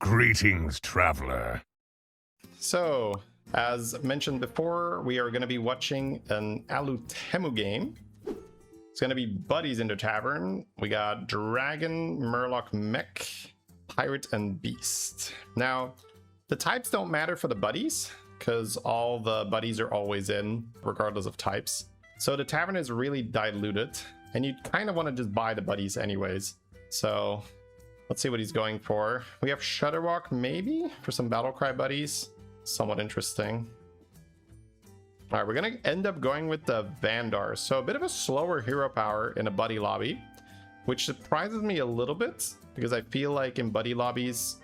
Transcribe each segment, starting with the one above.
Greetings, traveler. So, as mentioned before, we are going to be watching an Alutemu game. It's going to be buddies in the tavern. We got Dragon, Murloc, Mech, Pirate, and Beast. Now, the types don't matter for the buddies, because all the buddies are always in, regardless of types. So the tavern is really diluted, and you kind of want to just buy the buddies anyways. So let's see what he's going for. We have Shutterwalk maybe for some Battlecry buddies. Somewhat interesting. All right, we're gonna end up going with the Vandar. So a bit of a slower hero power in a buddy lobby, which surprises me a little bit because I feel like in buddy lobbies,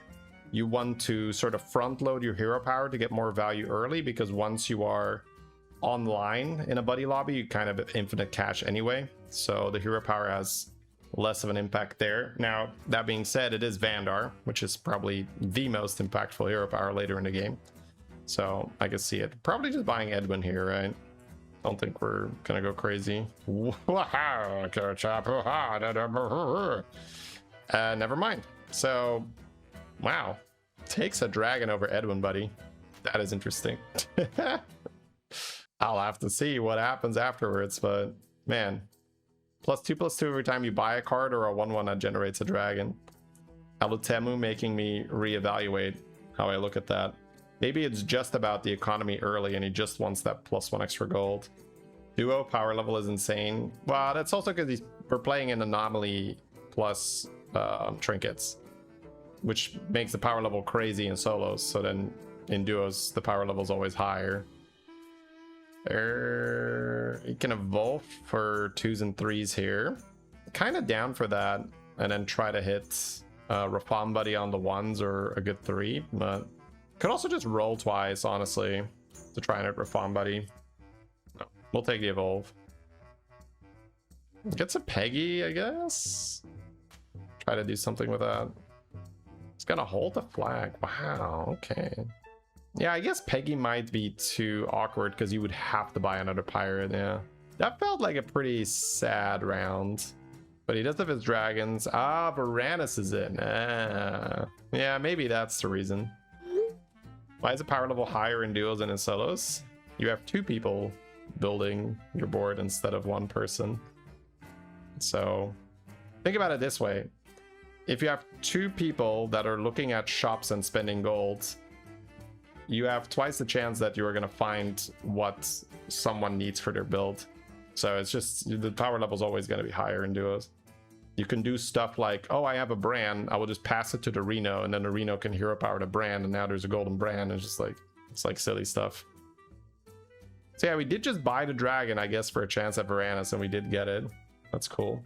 you want to sort of front load your hero power to get more value early, because once you are online in a buddy lobby, you kind of have infinite cash anyway. So the hero power has less of an impact there. Now, that being said, it is Vandar, which is probably the most impactful hero power later in the game. So I can see it. Probably just buying Edwin here, right? Don't think we're gonna go crazy. Never mind. So, wow. Takes a dragon over Edwin, buddy. That is interesting. I'll have to see what happens afterwards, but man. +2/+2 every time you buy a card, or a 1/1 that generates a dragon. Alutemu making me reevaluate how I look at that. Maybe it's just about the economy early and he just wants that +1 extra gold. Duo power level is insane. Well, that's also because we're playing an anomaly plus trinkets, which makes the power level crazy in solos. So then in duos, the power level is always higher. You can evolve for 2s and 3s here. Kind of down for that, and then try to hit Reform Buddy on the 1s or a good 3, but could also just roll twice, honestly, to try and hit Reform Buddy. No, we'll take the evolve. Gets a Peggy, I guess. Try to do something with that. It's gonna hold the flag. Wow, okay. Yeah, I guess Peggy might be too awkward because you would have to buy another pirate. Yeah, that felt like a pretty sad round, but he does have his dragons. Ah, Varanus is in. Yeah, maybe that's the reason. Why is the power level higher in duos than in solos? You have 2 people building your board instead of 1 person. So think about it this way. If you have 2 people that are looking at shops and spending gold, you have twice the chance that you are going to find what someone needs for their build. So it's just, the power level is always going to be higher in duos. You can do stuff like, oh, I have a brand, I will just pass it to the Reno, and then the Reno can hero power the brand, and now there's a golden brand. It's just like, it's like silly stuff. So yeah, we did just buy the dragon, I guess, for a chance at Varanus, and we did get it. That's cool.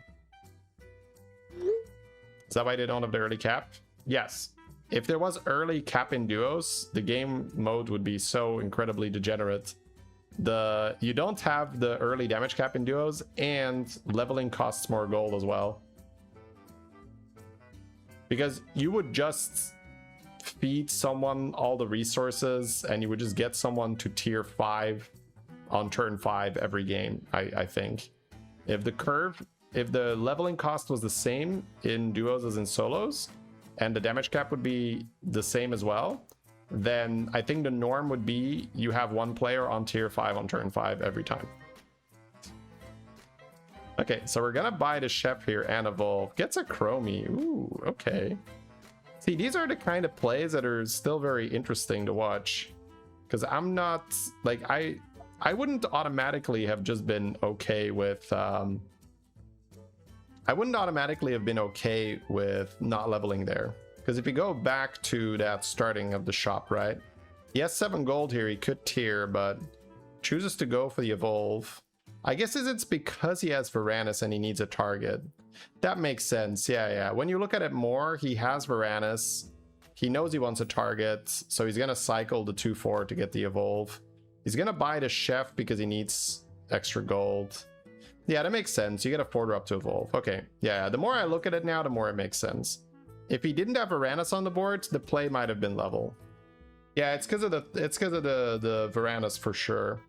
Is that why they don't have the early cap? Yes. If there was early cap in duos, the game mode would be so incredibly degenerate. You don't have the early damage cap in duos, and leveling costs more gold as well. Because you would just feed someone all the resources and you would just get someone to tier 5 on turn 5 every game, I think. If the leveling cost was the same in duos as in solos, and the damage cap would be the same as well, then I think the norm would be you have 1 player on tier 5 on turn 5 every time. Okay, so we're gonna buy the chef here and evolve. Gets a chromie. Ooh, okay. See, these are the kind of plays that are still very interesting to watch, because I'm not like, I wouldn't automatically have just been okay with I wouldn't automatically have been okay with not leveling there, because if you go back to that starting of the shop, right, he has 7 gold here. He could tier, but chooses to go for the evolve. I guess it's because he has Varanus and he needs a target. That makes sense. Yeah. When you look at it more, he has Varanus. He knows he wants a target, so he's gonna cycle the 2/4 to get the evolve. He's gonna buy the chef because he needs extra gold. Yeah, that makes sense. You get a 4 up to evolve. Okay, yeah, the more I look at it now, the more it makes sense. If he didn't have Varanus on the board, the play might have been level. Yeah, it's because of the Varanus for sure.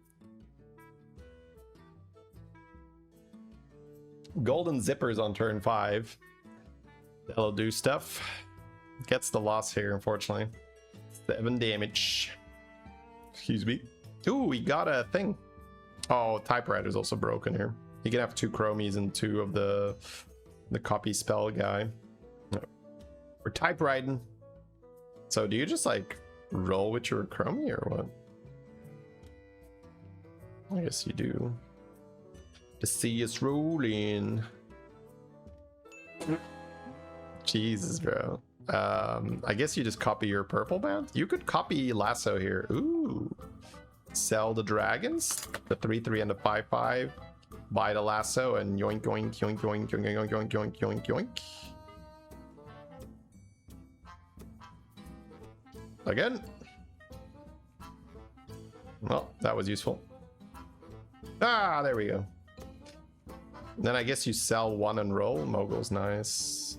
Golden zippers on turn 5. That'll do stuff. Gets the loss here, unfortunately. 7 damage. Excuse me. Ooh, we got a thing. Oh, typewriter's also broken here. You can have 2 chromies and 2 of the copy spell guy. We're typewriting. So do you just like roll with your chromie or what? I guess you do. The sea is rolling. Jesus, bro. I guess you just copy your purple band. You could copy lasso here. Ooh. Sell the dragons, the 3/3 and the 5/5. Buy the lasso and yoink yoink yoink yoink yoink yoink yoink yoink yoink yoink. Again. Well, that was useful. Ah, there we go. Then I guess you sell 1 and roll. Mogul's nice.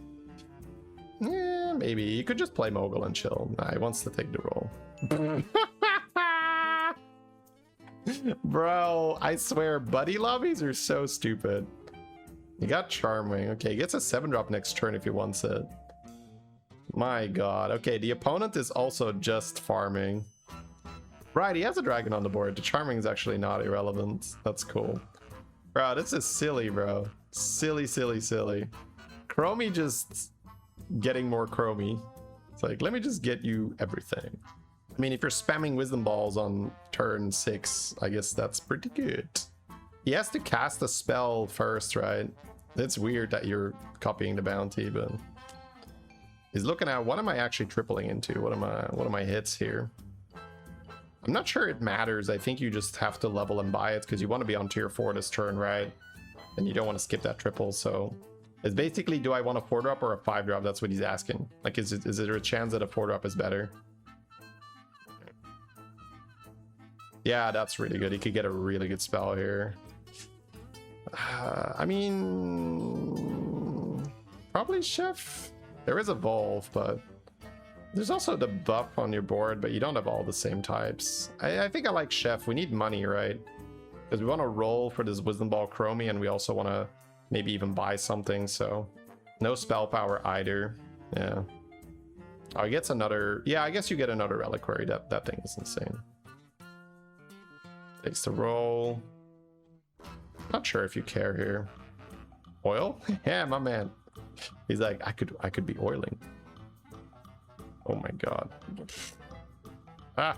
Yeah, maybe. You could just play Mogul and chill. Nah, he wants to take the roll. Bro, I swear, buddy lobbies are so stupid. You got Charming. Okay, he gets a 7-drop next turn if he wants it. My god. Okay, the opponent is also just farming. Right, he has a dragon on the board. The Charming is actually not irrelevant. That's cool. Bro, this is silly, bro. Silly, silly, silly. Chromie just getting more Chromie. It's like, let me just get you everything. I mean, if you're spamming Wisdom Balls on turn 6, I guess that's pretty good. He has to cast a spell first, right? It's weird that you're copying the bounty, but... He's looking at, what am I actually tripling into? What are my hits here? I'm not sure it matters. I think you just have to level and buy it because you want to be on tier 4 this turn, right? And you don't want to skip that triple, so... It's basically, do I want a 4-drop or a 5-drop? That's what he's asking. Like, is there a chance that a 4-drop is better? Yeah, that's really good. He could get a really good spell here. I mean... Probably Chef. There is Evolve, but... There's also the buff on your board, but you don't have all the same types. I think I like Chef. We need money, right? Because we want to roll for this Wisdom Ball Chromie, and we also want to maybe even buy something, so... No spell power either. Yeah. Oh, he gets another... Yeah, I guess you get another Reliquary. That thing is insane. Takes the roll. Not sure if you care here. Oil? Yeah, my man. He's like, I could be oiling. Oh my god. Ah!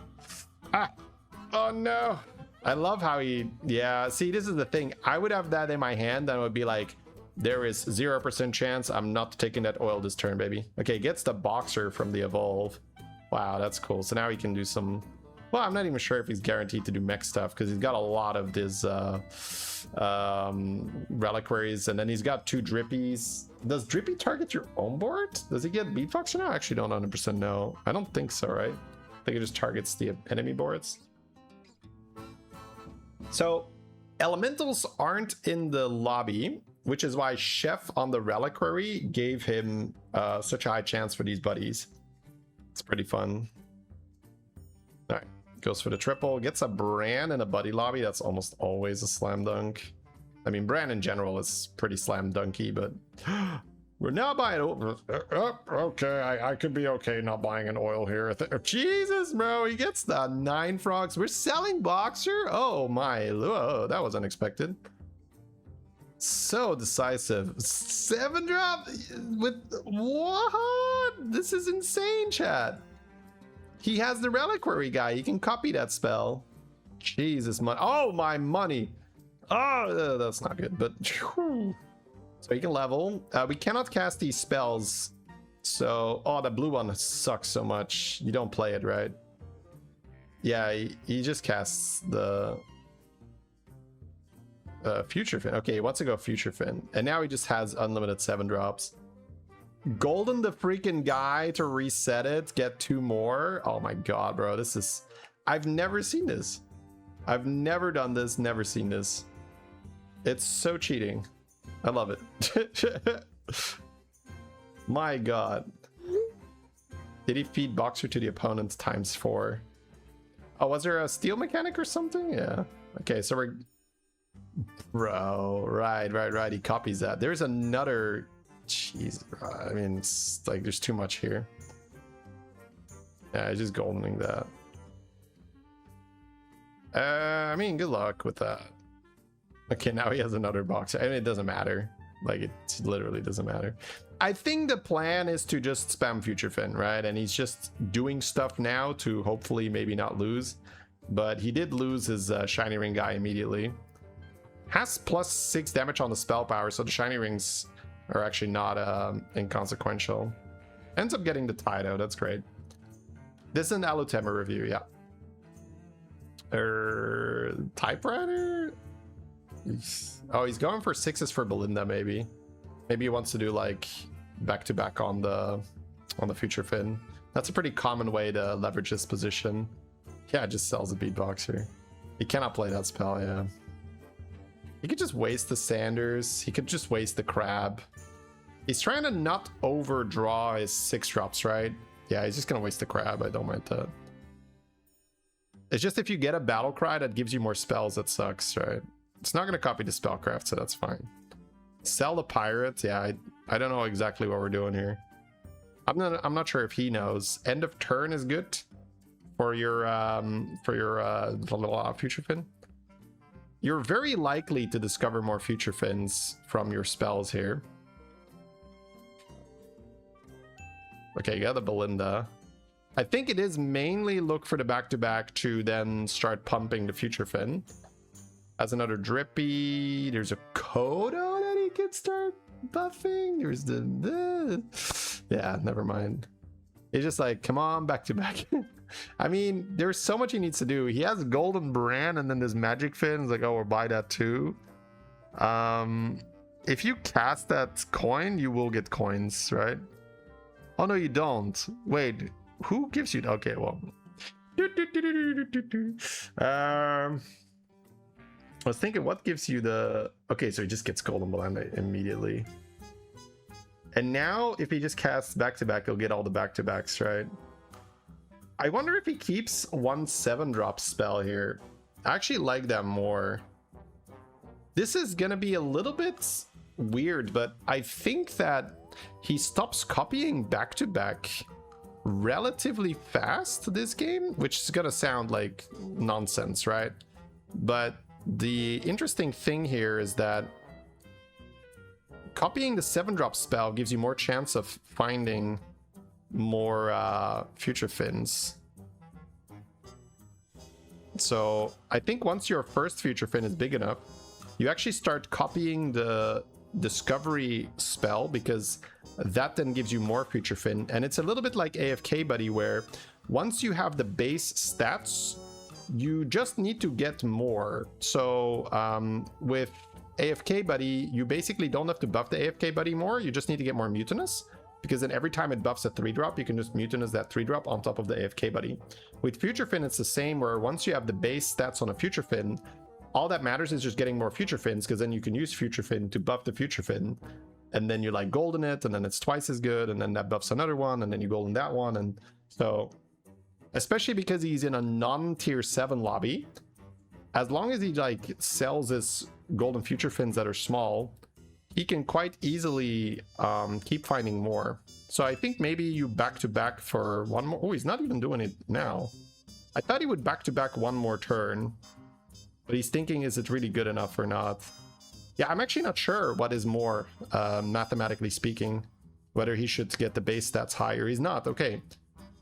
Oh no! I love how he... Yeah, see, this is the thing. I would have that in my hand, and it would be like, there is 0% chance I'm not taking that oil this turn, baby. Okay, gets the Boxer from the Evolve. Wow, that's cool. So now he can do some... Well, I'm not even sure if he's guaranteed to do mech stuff, because he's got a lot of this reliquaries, and then he's got 2 Drippies. Does Drippy target your own board? Does he get beatbox now? I actually don't 100% know. I don't think so, right? I think it just targets the enemy boards. So, elementals aren't in the lobby, which is why Chef on the reliquary gave him such a high chance for these buddies. It's pretty fun. All right. Goes for the triple, gets a Bran in a buddy lobby. That's almost always a slam dunk. I mean, Bran in general is pretty slam dunky, but we're not buying oil. Okay, I could be okay not buying an oil here. Jesus, bro, he gets the 9 frogs. We're selling Boxer? Oh my, whoa, that was unexpected. So decisive. 7-drop with what? This is insane, chat. He has the reliquary guy. He can copy that spell. Jesus, oh, my money. Oh, that's not good, but... Whew. So he can level. We cannot cast these spells. So... Oh, the blue one sucks so much. You don't play it, right? Yeah, he just casts the... Future Fin. Okay, he wants to go Future Fin. And now he just has unlimited 7-drops. Golden the freaking guy to reset it, get 2 more. Oh my god, bro, this is... I've never seen this. I've never done this, never seen this. It's so cheating. I love it. My god. Did he feed Boxer to the opponent ×4? Oh, was there a steal mechanic or something? Yeah. Okay, so we're... Bro, right. He copies that. There's another... Jeez, bro. I mean, it's like there's too much here. Yeah, he's just goldening that. I mean, good luck with that. Okay, now he has another box. I mean, it doesn't matter. Like, it literally doesn't matter. I think the plan is to just spam Future Fin, right? And he's just doing stuff now to hopefully maybe not lose. But he did lose his Shiny Ring guy immediately. Has +6 damage on the spell power, so the Shiny Rings are actually not inconsequential. Ends up getting the Tido, that's great. This is an Alutemu review, yeah. Typewriter? Oh, he's going for 6s for Belinda, maybe. Maybe he wants to do like back-to-back on the Future Fin. That's a pretty common way to leverage this position. Yeah, it just sells a beatboxer. He cannot play that spell, yeah. He could just waste the Sanders. He could just waste the Crab. He's trying to not overdraw his 6-drops, right? Yeah, he's just gonna waste the Crab. I don't mind that. It's just if you get a Battle Cry that gives you more spells, that sucks, right? It's not gonna copy the Spellcraft, so that's fine. Sell the Pirate. Yeah, I don't know exactly what we're doing here. I'm not sure if he knows. End of turn is good for your Future Fin. You're very likely to discover more Future Fins from your spells here. Okay, you got the Belinda. I think it is mainly look for the back-to-back to then start pumping the Future Fin. As another Drippy, there's a Kodo that he can start buffing. There's the yeah, never mind. It's just like, come on, back-to-back. I mean, there's so much he needs to do. He has Golden Bran and then there's Magic Fin. It's like, oh, we'll buy that too. If you cast that coin, you will get coins, right? Oh, no, you don't. Wait, who gives you... Okay, well. I was thinking, what gives you the... Okay, so he just gets Golden Bran immediately. And now, if he just casts back-to-back, he'll get all the back-to-backs, right? I wonder if he keeps 1 7-drop spell here. I actually like that more. This is gonna be a little bit weird, but I think that he stops copying back-to-back relatively fast this game, which is gonna sound like nonsense, right? But the interesting thing here is that copying the 7-drop spell gives you more chance of finding more Future Fins. So I think once your first Future Fin is big enough, you actually start copying the Discovery spell, because that then gives you more Future Fin. And it's a little bit like AFK Buddy, where once you have the base stats, you just need to get more. So with AFK Buddy, you basically don't have to buff the AFK Buddy more, you just need to get more Mutinous, because then every time it buffs a 3-drop, you can just Mutinous that 3-drop on top of the AFK Buddy. With Future Fin, it's the same, where once you have the base stats on a Future Fin, all that matters is just getting more Future Fins, because then you can use Future Fin to buff the Future Fin, and then you like golden it, and then it's twice as good, and then that buffs another one, and then you golden that one. And so, especially because he's in a non-tier 7 lobby, as long as he like sells his golden Future Fins that are small, he can quite easily keep finding more. So I think maybe you back-to-back for one more. Oh, he's not even doing it now. I thought he would back-to-back one more turn, but he's thinking, is it really good enough or not? Yeah, I'm actually not sure what is more, mathematically speaking, whether he should get the base stats high or he's not. Okay,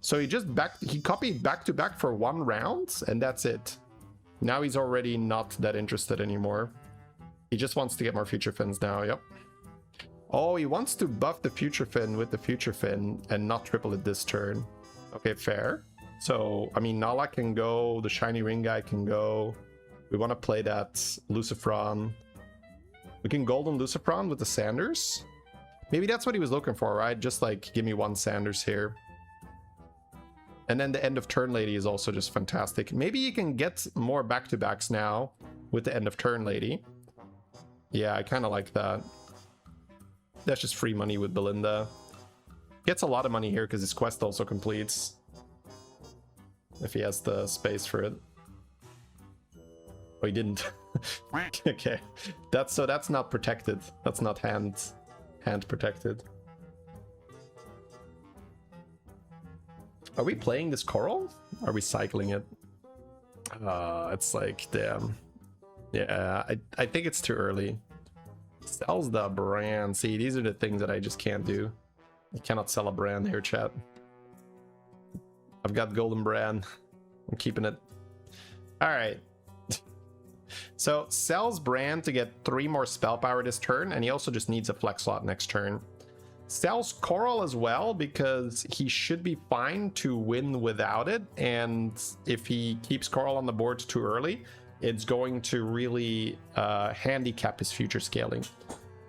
so he copied back-to-back for 1 round, and that's it. Now he's already not that interested anymore. He just wants to get more Future Fins now, yep. Oh, he wants to buff the Future Fin with the Future Fin and not triple it this turn. Okay, fair. So, I mean, Nala can go, the Shiny Ring guy can go. We want to play that Lucifron. We can Golden Lucifron with the Sanders. Maybe that's what he was looking for, right? Just like, give me 1 Sanders here. And then the End of Turn Lady is also just fantastic. Maybe you can get more back-to-backs now with the End of Turn Lady. Yeah, I kind of like that. That's just free money with Belinda. Gets a lot of money here because his quest also completes, if he has the space for it. Oh, he didn't. Okay, that's not protected. That's not hand protected. Are we playing this coral? Are we cycling it? It's like, damn. Yeah, I think it's too early. Sells the brand. See, these are the things that I just can't do. I cannot sell a brand here, chat. I've got golden brand. I'm keeping it. All right. So sells brand to get 3 more spell power this turn, and he also just needs a flex slot next turn. Sells coral as well because he should be fine to win without it, and if he keeps coral on the board too early, it's going to really handicap his future scaling.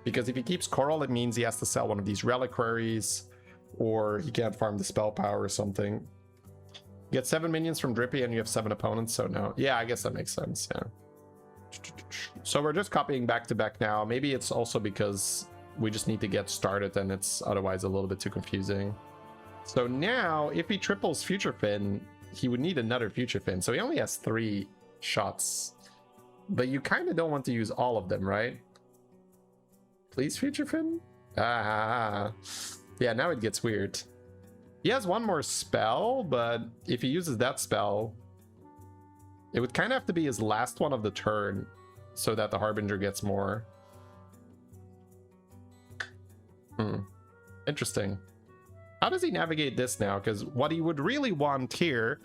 Because if he keeps coral, it means he has to sell one of these reliquaries, or he can't farm the spell power or something. You get 7 minions from Drippy and you have 7 opponents, so no. Yeah, I guess that makes sense, yeah. So we're just copying back to back now. Maybe it's also because we just need to get started and it's otherwise a little bit too confusing. So now, if he triples Future Fin, he would need another Future Fin. So he only has 3 shots. But you kind of don't want to use all of them, right? Please, Future Fin? Ah. Yeah, now it gets weird. He has 1 more spell, but if he uses that spell, it would kind of have to be his last one of the turn so that the Harbinger gets more. Interesting. How does he navigate this now? Because what he would really want here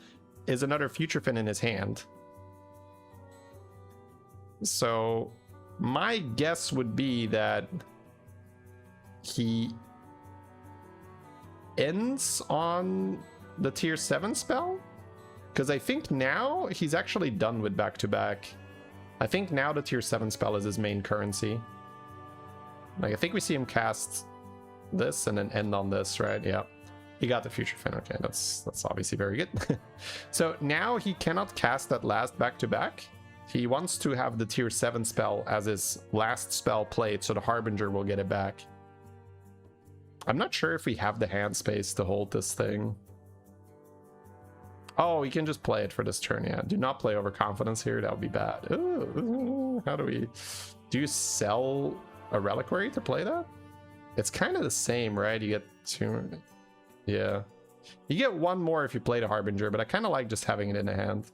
is another Future Fin in his hand. So my guess would be that he ends on the tier 7 spell, because I think now he's actually done with back-to-back. I think now the tier 7 spell is his main currency. Like, I think we see him cast this and then end on this, right? Yeah, he got the Future Fin. Okay, that's obviously very good. So now he cannot cast that last back-to-back. He wants to have the tier 7 spell as his last spell played, so the Harbinger will get it back. I'm not sure if we have the hand space to hold this thing. Oh, he can just play it for this turn, yeah. Do not play overconfidence here, that would be bad. Ooh, how do we... Do you sell a reliquary to play that? It's kind of the same, right? You get 2... Yeah. You get 1 more if you play the Harbinger, but I kind of like just having it in the hand.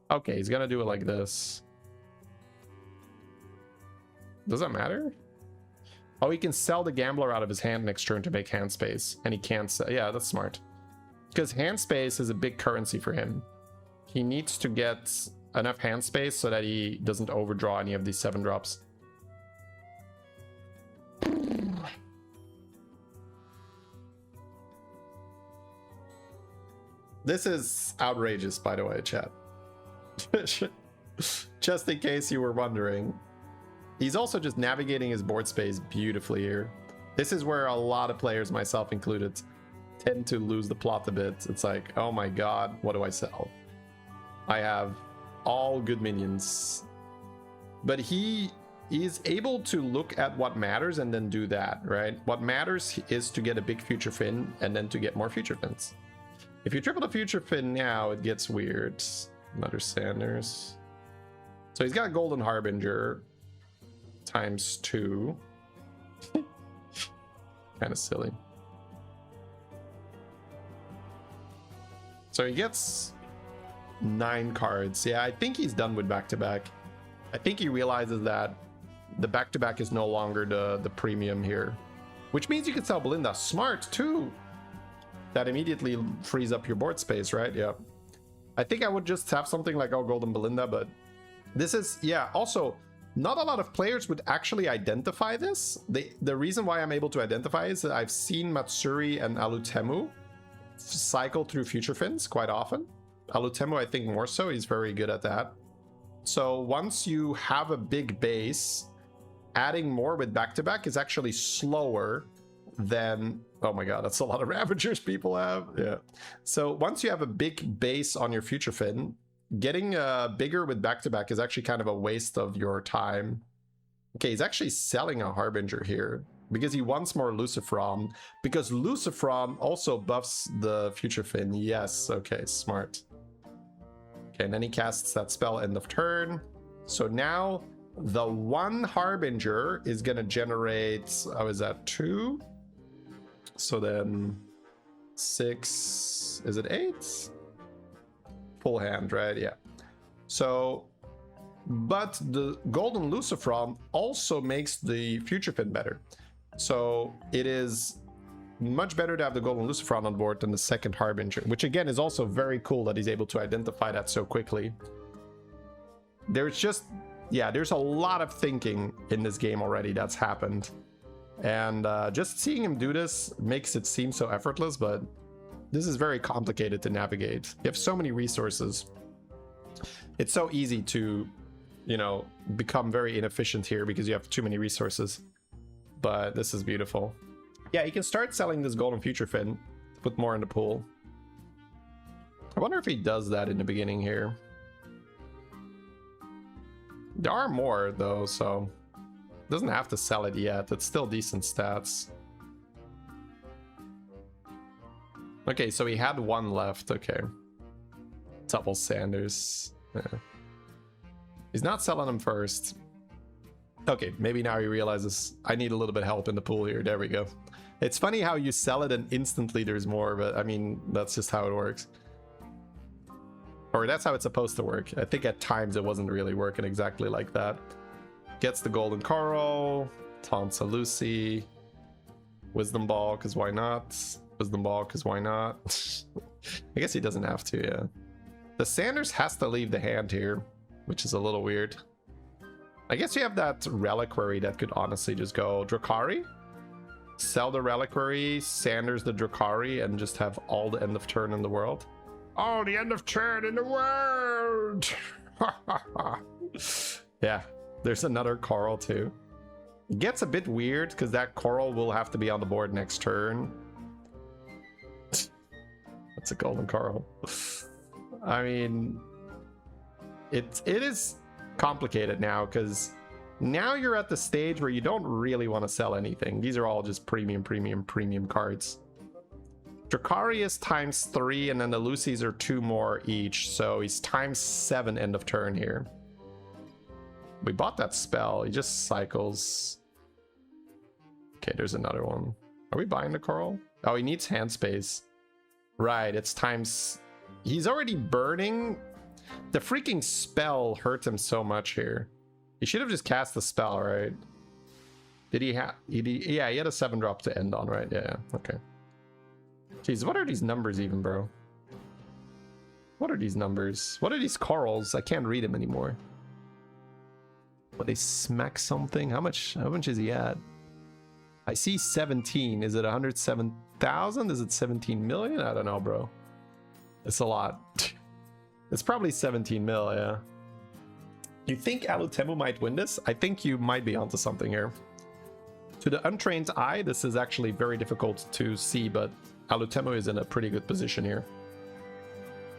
Okay, he's gonna do it like this. Does that matter? Oh, he can sell the Gambler out of his hand next turn to make hand space, and he can't sell. Yeah, that's smart. Because hand space is a big currency for him. He needs to get enough hand space so that he doesn't overdraw any of these 7 drops. This is outrageous, by the way, chat. Just in case you were wondering. He's also just navigating his board space beautifully here. This is where a lot of players, myself included, tend to lose the plot a bit. It's like, oh my god, what do I sell? I have all good minions. But he is able to look at what matters and then do that, right? What matters is to get a big Future Fin and then to get more Future Fins. If you triple the Future Fin now, it gets weird. Another Sanders. So he's got Golden Harbinger times 2. Kind of silly. So he gets 9 cards. Yeah, I think he's done with back-to-back. I think he realizes that the back-to-back is no longer the premium here. Which means you can sell Belinda. Smart, too. That immediately frees up your board space, right? Yeah. I think I would just have something like, oh, Golden Belinda, but this is, yeah, also, not a lot of players would actually identify this. The reason why I'm able to identify is that I've seen Matsuri and Alutemu cycle through Future Fins quite often. Alutemu, I think more so, he's very good at that. So once you have a big base, adding more with back-to-back is actually slower than... Oh my god, that's a lot of Ravagers people have. Yeah. So once you have a big base on your Future Fin, getting bigger with back-to-back is actually kind of a waste of your time. Okay, he's actually selling a Harbinger here because he wants more Lucifron, because Lucifron also buffs the Future Fin. Yes, okay, smart. Okay, and then he casts that spell end of turn. So now the 1 Harbinger is gonna generate, oh, is that 2? So then 6, is it 8? Full hand, right? Yeah. So, but the golden Lucifron also makes the future fin better. So it is much better to have the golden Lucifron on board than the second Harbinger, which again is also very cool that he's able to identify that so quickly. There's just, yeah, there's a lot of thinking in this game already that's happened. And just seeing him do this makes it seem so effortless, but this is very complicated to navigate. You have so many resources. It's so easy to, you know, become very inefficient here because you have too many resources. But this is beautiful. Yeah, you can start selling this golden future fin to put more in the pool. I wonder if he does that in the beginning here. There are more though, so doesn't have to sell it yet. It's still decent stats. Okay, so he had one left. Okay. Double Sanders. Yeah. He's not selling them first. Okay, maybe now he realizes I need a little bit of help in the pool here. There we go. It's funny how you sell it and instantly there's more, but I mean, that's just how it works. Or that's how it's supposed to work. I think at times it wasn't really working exactly like that. Gets the golden coral, taunts a Lucy, wisdom ball, because why not? Wisdom ball, because why not? I guess he doesn't have to, yeah. The Sanders has to leave the hand here, which is a little weird. I guess you have that reliquary that could honestly just go Drakari, sell the reliquary, Sanders the Drakari, and just have all the end of turn in the world. Oh, the end of turn in the world! Yeah, there's another coral too. It gets a bit weird because that coral will have to be on the board next turn. That's a golden coral. I mean, it is complicated now because now you're at the stage where you don't really want to sell anything. These are all just premium cards. Drakari is ×3 and then the Lucy's are 2 more each, so he's ×7 end of turn here. We bought that spell. He just cycles. Okay, there's another one. Are we buying the coral? Oh, he needs hand space. Right, it's times. He's already burning. The freaking spell hurt him so much here. He should have just cast the spell, right? Did he have? Yeah, he had a 7-drop to end on, right? Yeah, okay. Jeez, what are these numbers even, bro? What are these numbers? What are these corals? I can't read them anymore. What, they smack something? How much is he at? I see 17. Is it 107,000? Is it 17 million? I don't know, bro. It's a lot. It's probably 17 mil, yeah. You think Alutemu might win this? I think you might be onto something here. To the untrained eye, this is actually very difficult to see, but Alutemu is in a pretty good position here.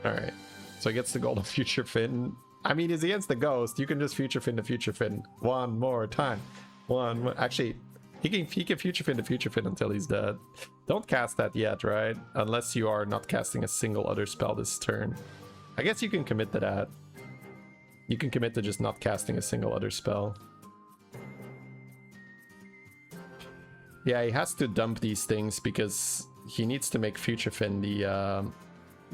Alright, so he gets the golden future fin. I mean, he's against the ghost. You can just future fin the future fin one more time. Actually, he can future fin the future fin until he's dead. Don't cast that yet, right? Unless you are not casting a single other spell this turn. I guess you can commit to that. You can commit to just not casting a single other spell. Yeah, he has to dump these things because he needs to make future fin the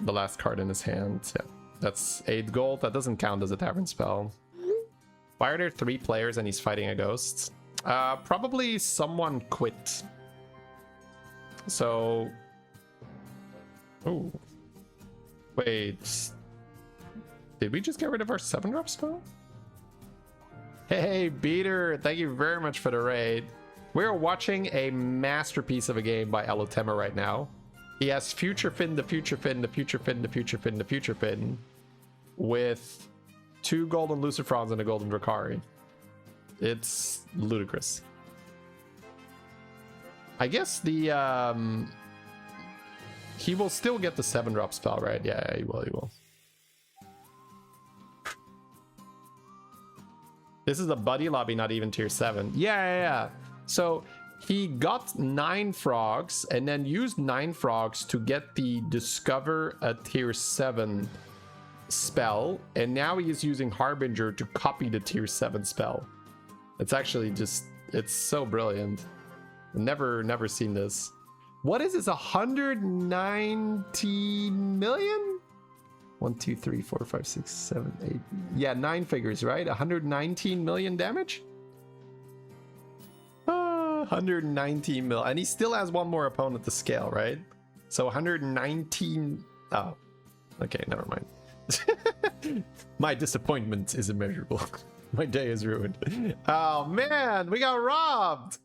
last card in his hand. Yeah, that's 8 gold. That doesn't count as a tavern spell. Why are there 3 players and he's fighting a ghost? Probably someone quit. So, oh, wait. Did we just get rid of our 7-drop spell? Hey, Beater, thank you very much for the raid. We're watching a masterpiece of a game by Alutemu right now. He has future fin, the future fin, the future fin, the future fin, the future fin, with 2 golden Lucifrons and a golden Drakari. It's ludicrous. I guess the he will still get the 7-drop spell, right? Yeah, he will. This is a buddy lobby, not even tier 7. Yeah. So he got 9 frogs and then used 9 frogs to get the discover a tier 7 spell, and now he is using Harbinger to copy the tier 7 spell. It's actually just, it's so brilliant. Never seen this. What is this? 119 million? 1, 2, 3, 4, 5, 6, 7, 8. Yeah, 9 figures, right? 119 million damage? 119 mil. And he still has one more opponent to scale, right? So 119. Oh, okay, never mind. My disappointment is immeasurable. My day is ruined. Oh man, we got robbed.